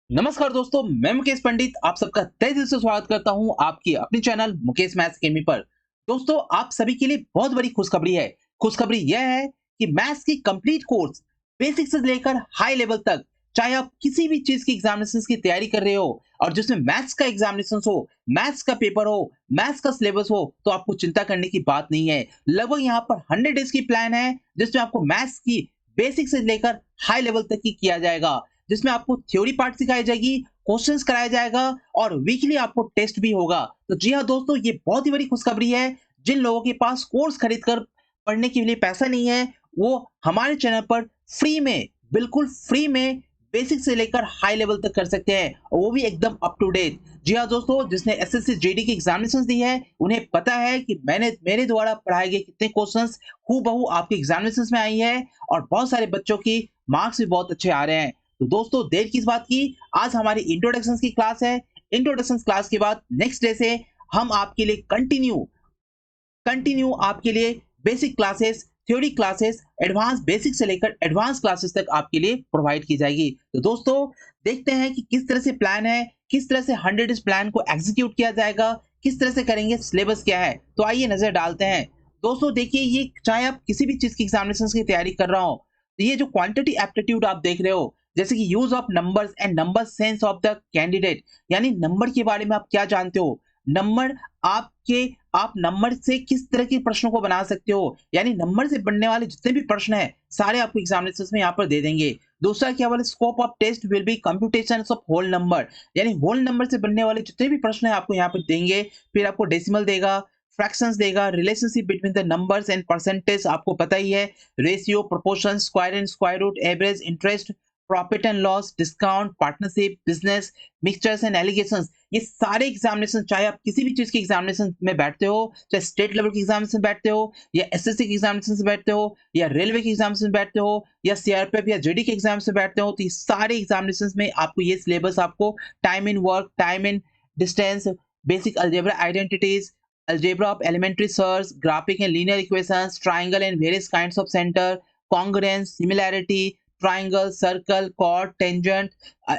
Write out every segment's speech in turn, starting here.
नमस्कार दोस्तों, मैं मुकेश पंडित आप सबका तहे दिल से स्वागत करता हूं आपकी अपनी चैनल मुकेश मैथ्स अकेडमी पर। दोस्तों, आप सभी के लिए बहुत बड़ी खुशखबरी है। खुशखबरी यह है कि मैथ्स की कंप्लीट कोर्स बेसिक से लेकर हाई लेवल तक, चाहे आप किसी भी चीज की एग्जामिनेशन की तैयारी कर रहे हो और जिसमें मैथ्स का एग्जामिनेशन हो, मैथ्स का पेपर हो, मैथ्स का सिलेबस हो, तो आपको चिंता करने की बात नहीं है। लगभग यहाँ पर 100 डेज की प्लान है जिसमें आपको मैथ्स की बेसिक से लेकर हाई लेवल तक की किया जाएगा, जिसमें आपको थ्योरी पार्ट सिखाई जाएगी, क्वेश्चंस कराया जाएगा और वीकली आपको टेस्ट भी होगा। तो जी हाँ दोस्तों, ये बहुत ही बड़ी खुशखबरी है। जिन लोगों के पास कोर्स खरीद कर पढ़ने के लिए पैसा नहीं है, वो हमारे चैनल पर फ्री में, बिल्कुल फ्री में बेसिक से लेकर हाई लेवल तक कर सकते हैं, और वो भी एकदम अप टू डेट। जी हाँ दोस्तों, जिसने एसएससी जेडी की एग्जामिनेशन दी है उन्हें पता है कि मैंने मेरे द्वारा पढ़ाए गए कितने क्वेश्चंस हूबहू आपके एग्जामिनेशन में आई है, और बहुत सारे बच्चों की मार्क्स भी बहुत अच्छे आ रहे हैं। तो दोस्तों, देर किस बात की, आज हमारी इंट्रोडक्शन की क्लास है। इंट्रोडक्शन क्लास के बाद नेक्स्ट डे से हम आपके लिए कंटिन्यू कंटिन्यू आपके लिए basic classes, theory classes, advance basic से लेकर एडवांस क्लासेस तक आपके लिए प्रोवाइड की जाएगी। तो दोस्तों, देखते हैं कि किस तरह से प्लान है, किस तरह से 100 प्लान को एग्जीक्यूट किया जाएगा, किस तरह से करेंगे, सिलेबस क्या है। तो आइए नजर डालते हैं। दोस्तों देखिए, ये चाहे आप किसी भी चीज की एग्जामिनेशन की तैयारी कर रहा हो, तो ये जो क्वांटिटी एप्टीट्यूड आप देख रहे हो, जैसे कि use of numbers and number sense of the candidate, यानी नंबर के बारे में आप क्या जानते हो, नंबर आपके, आप नंबर से किस तरह के प्रश्नों को बना सकते हो, यानी नंबर से बनने वाले जितने भी प्रश्न हैं सारे आपको एग्जामिनेशंस में यहाँ पर दे देंगे। दूसरा क्या बोले, scope of test will be computations of whole number, यानी होल नंबर से बनने वाले जितने भी प्रश्न हैं आपको यहाँ पर देंगे। फिर आपको डेसिमल देगा, फ्रैक्शंस देगा, relationship between the numbers and percentage आपको पता ही है, ratio, proportion, square and square root, average, interest, profit and loss, discount, partnership, business, mixtures and alligations. ये सारे एग्जामिनेशन, चाहे आप किसी भी चीज के एग्जामिनेशन में बैठते हो, चाहे स्टेट लेवल के एग्जामिनेशन बैठते हो, या एसएससी के एग्जामिनेशन में बैठते हो, या रेलवे के एग्जामिनेशन में बैठते हो, या सीआरपीएफ या जेडी के एग्जाम में बैठते हो, तो ये सारे एग्जामिनेशन में आपको ये सिलेबस, आपको time in work, time in distance, basic algebra identities, algebra of elementary search, graphic and linear equations, triangle and various kinds of center, congruence, similarity, triangle, circle, chord, tangent,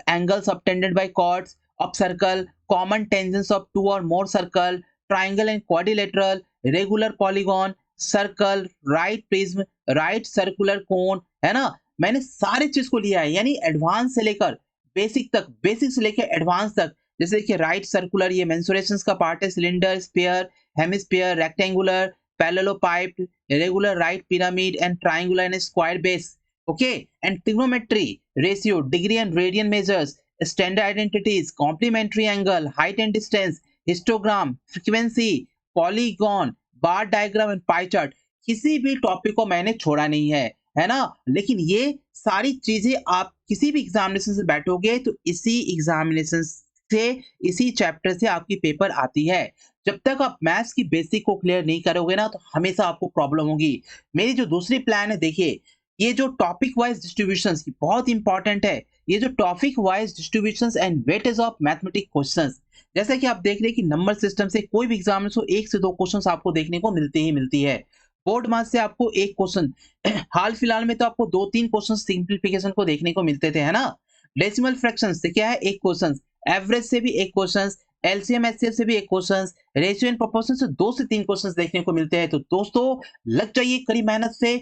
angle subtended by chords of circle, common tangents of two or more circle, triangle and quadrilateral, regular polygon, circle, right prism, right circular cone, है ना। मैंने सारी चीज को लिया है, यानी advance से लेकर बेसिक तक, बेसिक से लेकर एडवांस तक। जैसे कि राइट सर्कुलर, ये मेंसुरेशंस का पार्ट है, cylinder, sphere, hemisphere, rectangular, parallelepiped, irregular right pyramid and triangular and square base. Okay, and trigonometry, ratio, degree and radian measures, standard identities, complementary angle, height and distance, histogram, frequency, polygon, bar diagram and pie chart। किसी भी topic को मैंने छोड़ा नहीं है ना। लेकिन ये सारी चीजें आप किसी भी एग्जामिनेशन से बैठोगे तो इसी एग्जामिनेशन से, इसी चैप्टर से आपकी पेपर आती है। जब तक आप मैथ्स की बेसिक को क्लियर नहीं करोगे ना, तो हमेशा आपको प्रॉब्लम होगी। मेरी जो दूसरी प्लान है, देखिए, ये जो टॉपिक वाइज डिस्ट्रीब्यूशंस की बहुत इंपॉर्टेंट है। ये जो topic wise distributions and weightage of mathematic questions, जैसा कि आप देख रहे हैं कि नंबर सिस्टम से कोई भी एग्जाम में सो 1 से 2 क्वेश्चंस आपको देखने को मिलती है। बोर्ड मार्क्स से आपको एक क्वेश्चन, हाल फिलहाल में तो आपको 2-3 क्वेश्चन सिंप्लीफिकेशन को देखने को मिलते थे, है ना। डेसिमल फ्रैक्शंस से क्या है, एक क्वेश्चन, एवरेज से भी एक क्वेश्चन, एलसीएम एचसीएफ से भी एक क्वेश्चन, रेशियो एंड प्रोपोर्शन से 2 से 3 क्वेश्चंस देखने को मिलते हैं। तो दोस्तों, लग जाइए कड़ी मेहनत से।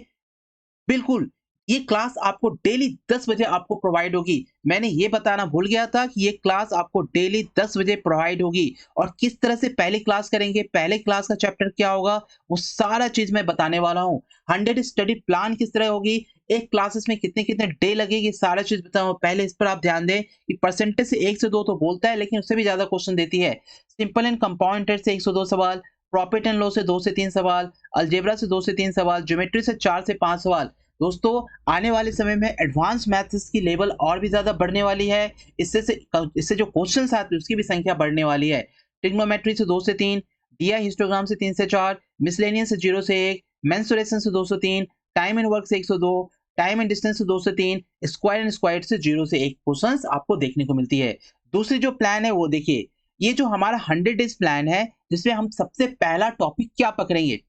बिल्कुल, ये क्लास आपको डेली 10 बजे आपको प्रोवाइड होगी। मैंने ये बताना भूल गया था कि ये क्लास आपको डेली 10 बजे प्रोवाइड होगी, और किस तरह से पहले क्लास करेंगे, पहले क्लास का चैप्टर क्या होगा, वो सारा चीज मैं बताने वाला हूँ। 100 स्टडी प्लान किस तरह होगी, एक क्लासेस में कितने-कितने डे लगेगी, सारा चीज बताऊँ। पहले इस पर आप ध्यान दें कि परसेंटेज से 1 से 2 तो बोलता है, लेकिन उससे भी ज्यादा क्वेश्चन देती है। सिंपल एंड कंपाउंड इंटरेस्ट से 1 से 2 सवाल, प्रॉफिट एंड लॉस से 2 से 3 सवाल, अलजेब्रा से 2 से 3 सवाल, ज्योमेट्री से 4 से 5 सवाल। दोस्तों, आने वाले समय में एडवांस मैथ्स की लेवल और भी ज्यादा बढ़ने वाली है। इससे जो क्वेश्चंस आते हैं उसकी भी संख्या बढ़ने वाली है। ट्रिग्नोमेट्री से 2 से 3, डीआई हिस्टोग्राम से 3 से 4, मिसलेनियस से 0 से 1, मेंसुरेशन से 2 से 3, टाइम एंड वर्क से 1 से 2, टाइम एंड डिस्टेंस से 2 से 3, स्क्वायर एंड स्क्वायर से 0 से 1 क्वेश्चंस आपको देखने को मिलती है। दूसरी जो प्लान है वो देखिए, ये जो हमारा 100 डेज प्लान है, जिसमें हम सबसे पहला टॉपिक क्या पकड़ेंगे,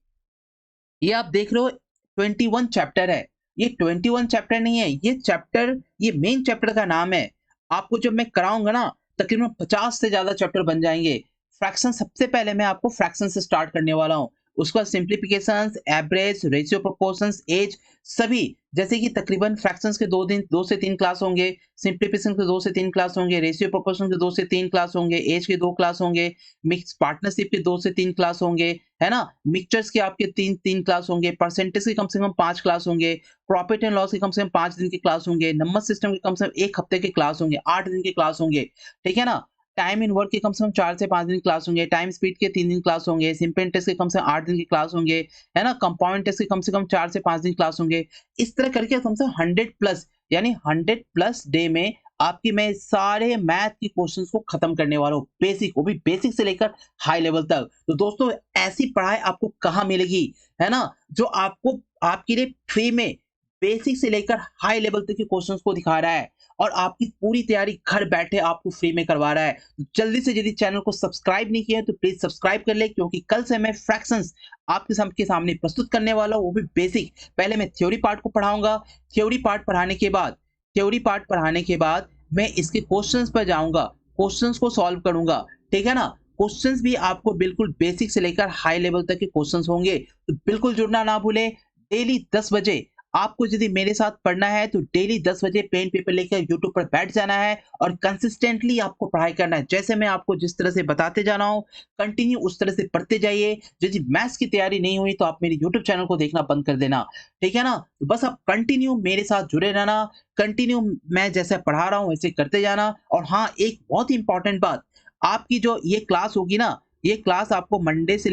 ये आप देख रहे हो 21 चैप्टर है। ये 21 चैप्टर नहीं है, ये चैप्टर, ये मेन चैप्टर का नाम है आपको जब मैं कराऊँगा ना, तकरीबन 50 से ज़्यादा चैप्टर बन जाएँगे। फ्रैक्शन सबसे पहले मैं आपको फ्रैक्शन से स्टार्ट करने वाला हूँ। उसके बाद सिम्प्लिफिकेशंस, एवरेज, रेशियो प्रोपोर्शंस, एज सभी जैसे कि तकरीबन फ्रैक्शंस के 2 से 3 क्लास होंगे, सिम्प्लिफिकेशन के 2 से 3 क्लास होंगे, रेशियो प्रोपोर्शन के 2 से 3 क्लास होंगे, एज के 2 क्लास होंगे, मिक्स पार्टनरशिप के 2 से 3 क्लास होंगे, है ना? मिक्सचर्स के आपके 3 क्लास होंगे, परसेंटेज के कम से कम 5 क्लास होंगे, प्रॉफिट एंड लॉस के कम से कम 5 दिन की क्लास होंगे, नंबर सिस्टम के कम से कम 1 हफ्ते के क्लास होंगे, 8 दिन की क्लास होंगे, ठीक है ना? टाइम इन वर्क के कम से कम 4 से 5 दिन क्लास होंगे, टाइम स्पीड के 3 दिन क्लास होंगे, सिंपल इंटरेस्ट के कम से कम 8 दिन की क्लास होंगे, है ना? कंपाउंड इंटरेस्ट के कम से कम 4 से 5 दिन क्लास होंगे। इस तरह करके कम से कम 100 प्लस यानी 100 प्लस डे में आपकी मैं सारे मैथ के क्वेश्चंस को खत्म करने वाला हूँ। बेसिक वो भी बेसिक से लेकर हाई लेवल तक। तो दोस्तों ऐसी पढ़ाई आपको कहाँ मिलेगी, है ना? जो आपको आपके लिए फ्री में बेसिक से लेकर हाई लेवल तक के क्वेश्चंस को दिखा रहा है और आपकी पूरी तैयारी घर बैठे आपको फ्री में करवा रहा है। तो जल्दी से यदि चैनल को सब्सक्राइब नहीं किया है तो प्लीज सब्सक्राइब कर ले, क्योंकि कल से मैं फ्रैक्शंस आपके सबके सामने प्रस्तुत करने वाला हूँ, वो भी बेसिक। पहले मैं थ्योरी पार्ट को पढ़ाऊंगा, थ्योरी पार्ट पढ़ाने के बाद मैं इसके क्वेश्चंस पर जाऊंगा, क्वेश्चंस को सॉल्व करूंगा, ठीक है ना? क्वेश्चंस भी आपको बिल्कुल बेसिक से लेकर हाई लेवल तक के क्वेश्चंस होंगे। तो बिल्कुल जुड़ना ना भूलें। डेली 10 बजे आपको यदि मेरे साथ पढ़ना है तो डेली 10 बजे पेन पेपर लेकर यूट्यूब पर बैठ जाना है और कंसिस्टेंटली आपको पढ़ाई करना है। जैसे मैं आपको जिस तरह से बताते जा रहा हूँ, कंटिन्यू उस तरह से पढ़ते जाइए। यदि मैथ्स की तैयारी नहीं हुई तो आप मेरे यूट्यूब चैनल को देखना बंद कर देना, ठीक है ना? तो बस आप कंटिन्यू मेरे साथ जुड़े रहना, कंटिन्यू मैं जैसे पढ़ा रहा हूँ वैसे करते जाना। और हाँ, एक बहुत ही इंपॉर्टेंट बात, आपकी जो ये क्लास होगी ना, ये क्लास आपको मंडे से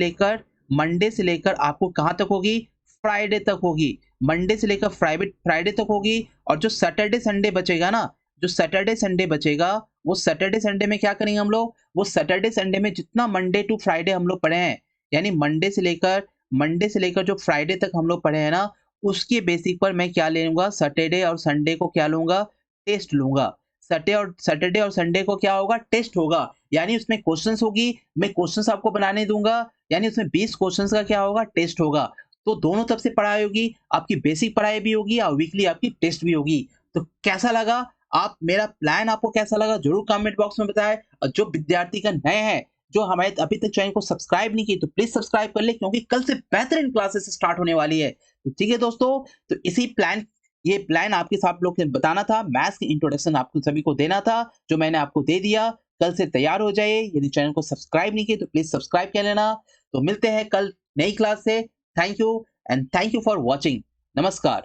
लेकर आपको कहाँ तक होगी? फ्राइडे तक होगी। मंडे से लेकर फ्राइडे तक होगी। और जो सैटरडे संडे बचेगा ना, जो सैटरडे संडे बचेगा, वो सैटरडे संडे में क्या करेंगे हम लोग? वो सैटरडे संडे में जितना मंडे टू फ्राइडे हम लोग पढ़े हैं, यानी मंडे से लेकर जो फ्राइडे तक हम लोग पढ़े हैं ना, उसके बेसिक पर मैं क्या ले लूंगा? सैटरडे और संडे को क्या लूंगा? टेस्ट लूंगा। सैटरडे और संडे को क्या होगा? टेस्ट होगा। यानी उसमें क्वेश्चंस होगी, मैं क्वेश्चंस आपको बनाने दूंगा, यानी उसमें 20 क्वेश्चंस का क्या होगा? टेस्ट होगा। तो दोनों तरफ से पढ़ाई होगी, आपकी बेसिक पढ़ाई भी होगी और वीकली आपकी टेस्ट भी होगी। तो कैसा लगा? आप मेरा प्लान आपको कैसा लगा जरूर कमेंट बॉक्स में बताएं। और जो विद्यार्थी का नए हैं, जो हमारे अभी तक चैनल को सब्सक्राइब नहीं किए, तो प्लीज सब्सक्राइब कर ले, क्योंकि कल से बेहतरीन क्लासेस स्टार्ट होने वाली है। तो ठीक है दोस्तों, तो ये प्लान आपके साथ लोग से बताना था, मैथ्स की इंट्रोडक्शन आपको सभी को देना था, जो मैंने आपको दे दिया। कल से तैयार हो जाइए। यदि चैनल को सब्सक्राइब नहीं किए तो प्लीज सब्सक्राइब कर लेना। तो मिलते हैं कल नई क्लास से। Thank you and thank you for watching. Namaskar.